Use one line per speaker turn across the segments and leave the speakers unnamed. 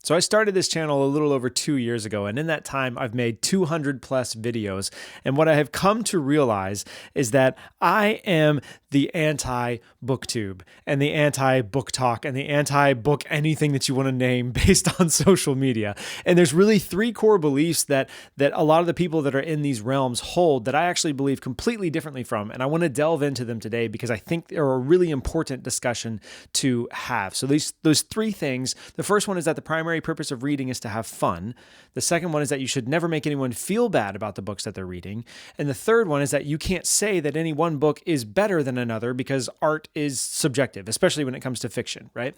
So I started this channel a little over 2 years ago, and in that time, I've made 200 plus videos. And what I have come to realize is that I am the anti-booktube and the anti-book talk and the anti-book anything that you want to name based on social media. And there's really three core beliefs that a lot of the people that are in these realms hold that I actually believe completely differently from. And I want to delve into them today because I think they're a really important discussion to have. So those three things, the first one is that the primary purpose of reading is to have fun. The second one is that you should never make anyone feel bad about the books that they're reading. And the third one is that you can't say that any one book is better than another because art is subjective, especially when it comes to fiction, right?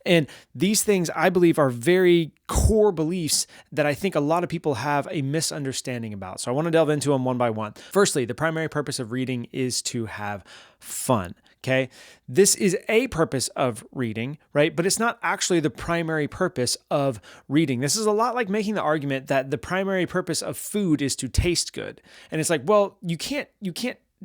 And these things I believe are very core beliefs that I think a lot of people have a misunderstanding about. So I want to delve into them one by one. Firstly, the primary purpose of reading is to have fun. Okay. This is a purpose of reading, right? But it's not actually the primary purpose of reading. This is a lot like making the argument that the primary purpose of food is to taste good. And it's like, well, you can't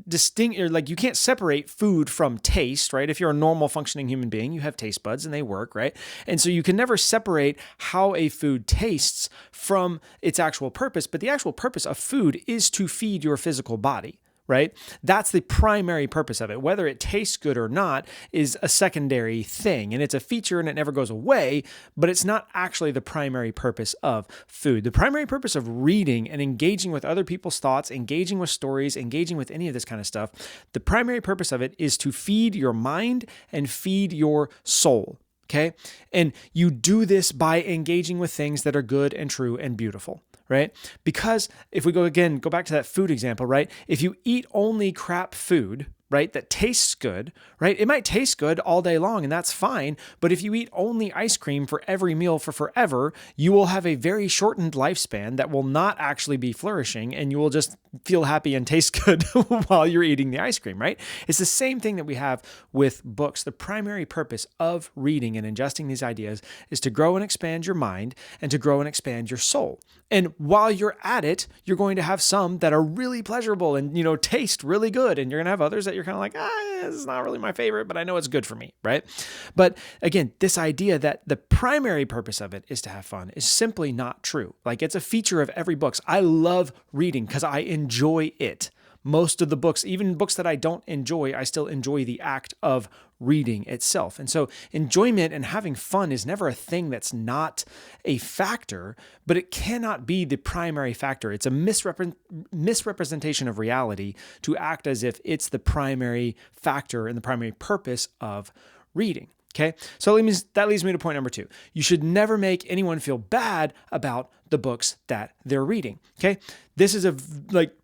distinct, or like you can't separate food from taste, right? If you're a normal functioning human being, you have taste buds and they work, right? And so you can never separate how a food tastes from its actual purpose, but the actual purpose of food is to feed your physical body. Right? That's the primary purpose of it. Whether it tastes good or not is a secondary thing, and it's a feature and it never goes away, but it's not actually the primary purpose of food. The primary purpose of reading and engaging with other people's thoughts, engaging with stories, engaging with any of this kind of stuff, the primary purpose of it is to feed your mind and feed your soul. Okay? And you do this by engaging with things that are good and true and beautiful. Right? Because if we go back to that food example, right? If you eat only crap food, right, that tastes good, right? It might taste good all day long and that's fine. But if you eat only ice cream for every meal for forever, you will have a very shortened lifespan that will not actually be flourishing, and you will just feel happy and taste good while you're eating the ice cream, right? It's the same thing that we have with books. The primary purpose of reading and ingesting these ideas is to grow and expand your mind and to grow and expand your soul. And while you're at it, you're going to have some that are really pleasurable and, taste really good. And you're going to have others that you're kind of like, this is not really my favorite, but I know it's good for me, right? But again, this idea that the primary purpose of it is to have fun is simply not true. Like, it's a feature of every book. I love reading because I enjoy it. Most of the books, even books that I don't enjoy, I still enjoy the act of reading itself. And so enjoyment and having fun is never a thing that's not a factor, but it cannot be the primary factor. It's a misrepresentation of reality to act as if it's the primary factor and the primary purpose of reading. Okay, so that leads me to point number 2. You should never make anyone feel bad about the books that they're reading. Okay, this is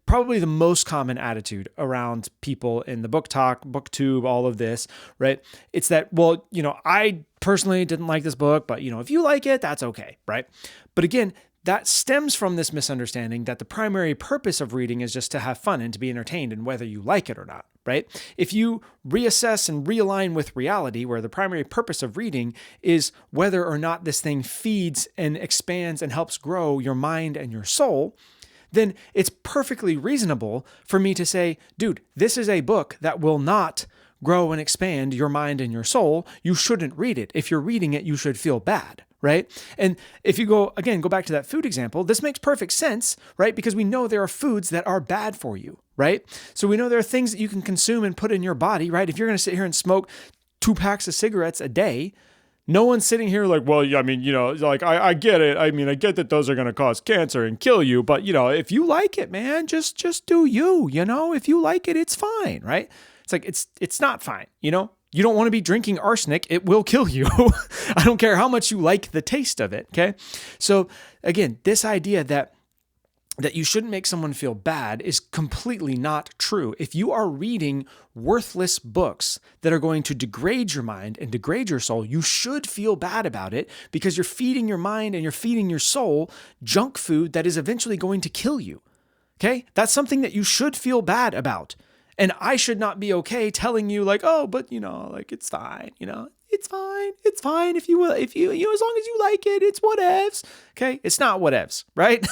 probably the most common attitude around people in the book talk, booktube, all of this, right? It's that, well, I personally didn't like this book, but if you like it, that's okay, right? But again, that stems from this misunderstanding that the primary purpose of reading is just to have fun and to be entertained, and whether you like it or not, right? If you reassess and realign with reality, where the primary purpose of reading is whether or not this thing feeds and expands and helps grow your mind and your soul, then it's perfectly reasonable for me to say, dude, this is a book that will not grow and expand your mind and your soul. You shouldn't read it. If you're reading it, you should feel bad. Right? And if you go back to that food example, this makes perfect sense, right? Because we know there are foods that are bad for you, right? So we know there are things that you can consume and put in your body, right? If you're going to sit here and smoke 2 packs of cigarettes a day, no one's sitting here like, well, I mean, I get it. I mean, I get that those are going to cause cancer and kill you, but if you like it, man, just do you, if you like it, it's fine, right? It's like, it's not fine, You don't want to be drinking arsenic. It will kill you. I don't care how much you like the taste of it, okay? So again, this idea that you shouldn't make someone feel bad is completely not true. If you are reading worthless books that are going to degrade your mind and degrade your soul, you should feel bad about it because you're feeding your mind and you're feeding your soul junk food that is eventually going to kill you, okay? That's something that you should feel bad about. And I should not be okay telling you like, oh, but it's fine, it's fine if you as long as you like it, it's whatevs. Okay. It's not whatevs, right?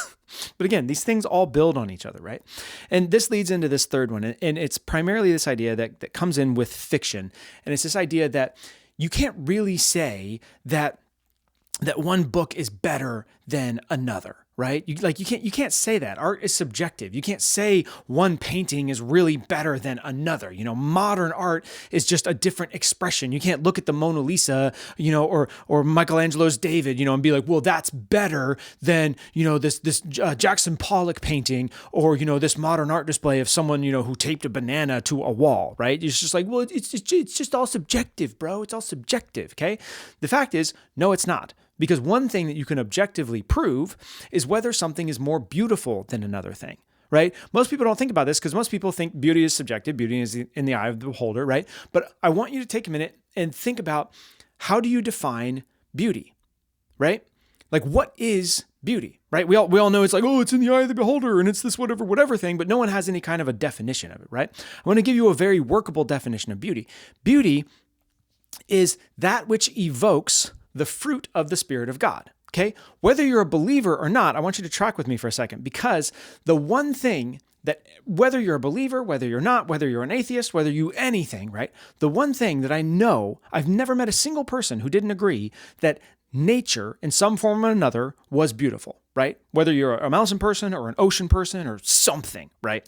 But again, these things all build on each other, right? And this leads into this third one. And it's primarily this idea that comes in with fiction. And it's this idea that you can't really say that that one book is better than another, right? You can't say that. Art is subjective. You can't say one painting is really better than another. Modern art is just a different expression. You can't look at the Mona Lisa, or Michelangelo's David, and be like, well, that's better than, this Jackson Pollock painting, or, this modern art display of someone, who taped a banana to a wall, right? It's just like, well, it's just all subjective, bro. It's all subjective. Okay. The fact is, no, it's not. Because one thing that you can objectively prove is whether something is more beautiful than another thing, right? Most people don't think about this because most people think beauty is subjective. Beauty is in the eye of the beholder, right? But I want you to take a minute and think about, how do you define beauty, right? Like, what is beauty, right? We all know it's like, oh, it's in the eye of the beholder and it's this whatever thing, but no one has any kind of a definition of it, right? I want to give you a very workable definition of beauty. Beauty is that which evokes the fruit of the Spirit of God. Okay. Whether you're a believer or not, I want you to track with me for a second, because the one thing that, whether you're a believer, whether you're not, whether you're an atheist, whether you anything, right? The one thing that I know, I've never met a single person who didn't agree that nature in some form or another was beautiful, right? Whether you're a mountain person or an ocean person or something, right?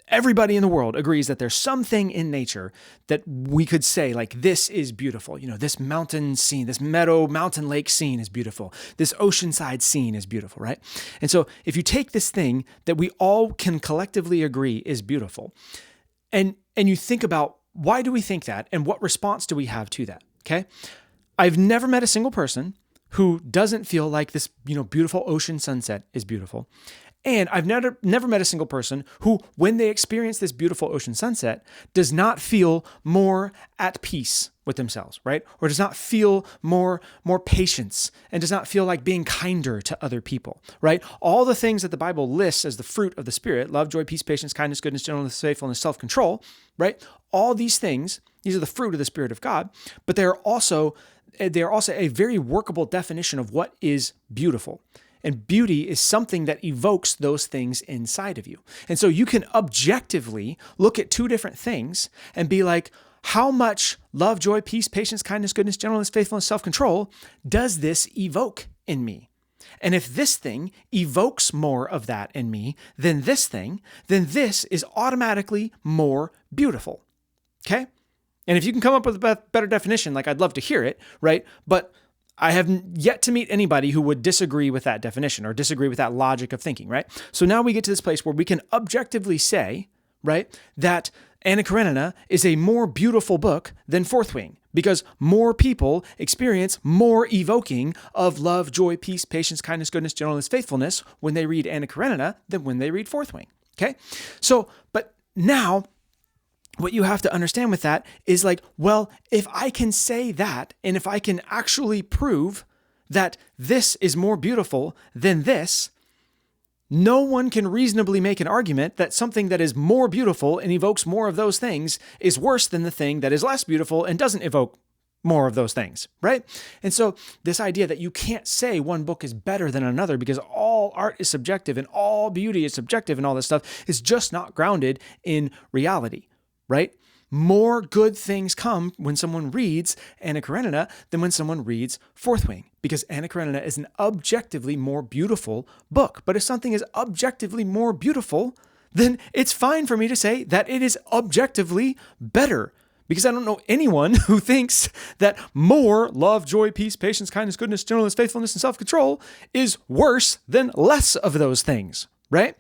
Everybody in the world agrees that there's something in nature that we could say, like, this is beautiful. This mountain scene, this mountain lake scene is beautiful. This oceanside scene is beautiful, right? And so if you take this thing that we all can collectively agree is beautiful, and you think about, why do we think that, and what response do we have to that? Okay. I've never met a single person who doesn't feel like this, beautiful ocean sunset is beautiful. And I've never met a single person who, when they experience this beautiful ocean sunset, does not feel more at peace with themselves, right? Or does not feel more patience, and does not feel like being kinder to other people, right? All the things that the Bible lists as the fruit of the Spirit, love, joy, peace, patience, kindness, goodness, gentleness, faithfulness, self-control, right? All these things, these are the fruit of the Spirit of God, but they are also a very workable definition of what is beautiful. And beauty is something that evokes those things inside of you. And so you can objectively look at two different things and be like, how much love, joy, peace, patience, kindness, goodness, gentleness, faithfulness, self-control does this evoke in me? And if this thing evokes more of that in me than this thing, then this is automatically more beautiful. Okay? And if you can come up with a better definition, like, I'd love to hear it, right? But I have yet to meet anybody who would disagree with that definition or disagree with that logic of thinking, right? So now we get to this place where we can objectively say, right, that Anna Karenina is a more beautiful book than Fourth Wing, because more people experience more evoking of love, joy, peace, patience, kindness, goodness, gentleness, faithfulness when they read Anna Karenina than when they read Fourth Wing. Okay? So, but now, what you have to understand with that is, like, well, if I can say that, and if I can actually prove that this is more beautiful than this, no one can reasonably make an argument that something that is more beautiful and evokes more of those things is worse than the thing that is less beautiful and doesn't evoke more of those things, right? And so this idea that you can't say one book is better than another because all art is subjective and all beauty is subjective and all this stuff is just not grounded in reality. Right? More good things come when someone reads Anna Karenina than when someone reads Fourth Wing, because Anna Karenina is an objectively more beautiful book. But if something is objectively more beautiful, then it's fine for me to say that it is objectively better, because I don't know anyone who thinks that more love, joy, peace, patience, kindness, goodness, gentleness, faithfulness, and self-control is worse than less of those things, right?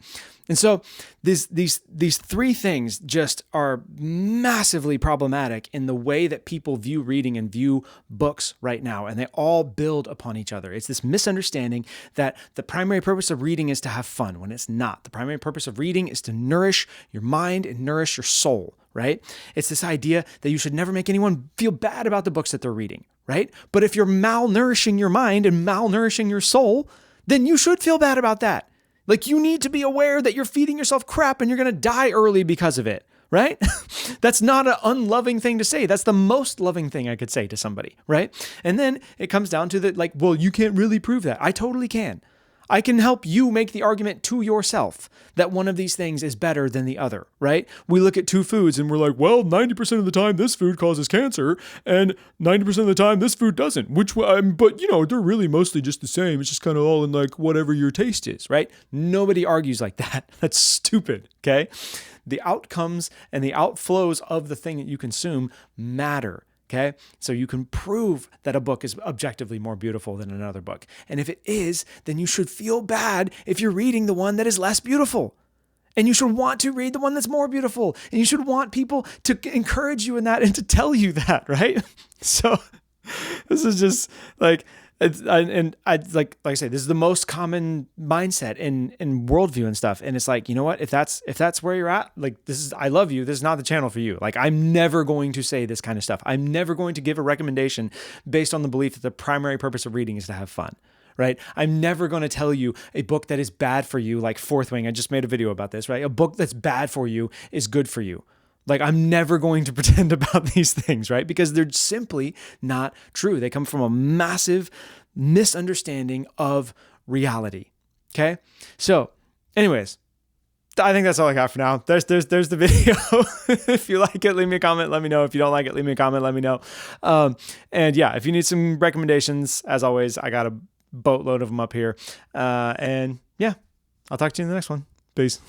And so these three things just are massively problematic in the way that people view reading and view books right now. And they all build upon each other. It's this misunderstanding that the primary purpose of reading is to have fun, when it's not. The primary purpose of reading is to nourish your mind and nourish your soul, right? It's this idea that you should never make anyone feel bad about the books that they're reading, right? But if you're malnourishing your mind and malnourishing your soul, then you should feel bad about that. Like, you need to be aware that you're feeding yourself crap and you're going to die early because of it, right? That's not an unloving thing to say. That's the most loving thing I could say to somebody, right? And then it comes down to the, like, well, you can't really prove that. I totally can. I can help you make the argument to yourself that one of these things is better than the other, right? We look at two foods and we're like, well, 90% of the time this food causes cancer and 90% of the time this food doesn't, but they're really mostly just the same. It's just kind of all in like whatever your taste is, right? Nobody argues like that. That's stupid, okay? The outcomes and the outflows of the thing that you consume matter. Okay, so you can prove that a book is objectively more beautiful than another book. And if it is, then you should feel bad if you're reading the one that is less beautiful. And you should want to read the one that's more beautiful. And you should want people to encourage you in that and to tell you that, right? So this is just like, like I say, this is the most common mindset in worldview and stuff. And it's like, you know what? If that's where you're at, like I love you. This is not the channel for you. Like I'm never going to say this kind of stuff. I'm never going to give a recommendation based on the belief that the primary purpose of reading is to have fun. Right? I'm never going to tell you a book that is bad for you, like Fourth Wing. I just made a video about this, right? A book that's bad for you is good for you. Like I'm never going to pretend about these things, right? Because they're simply not true. They come from a massive misunderstanding of reality. Okay? So, anyways, I think that's all I got for now. There's the video. If you like it, leave me a comment. Let me know. If you don't like it, leave me a comment. Let me know. And yeah, if you need some recommendations, as always, I got a boatload of them up here. And yeah, I'll talk to you in the next one. Peace.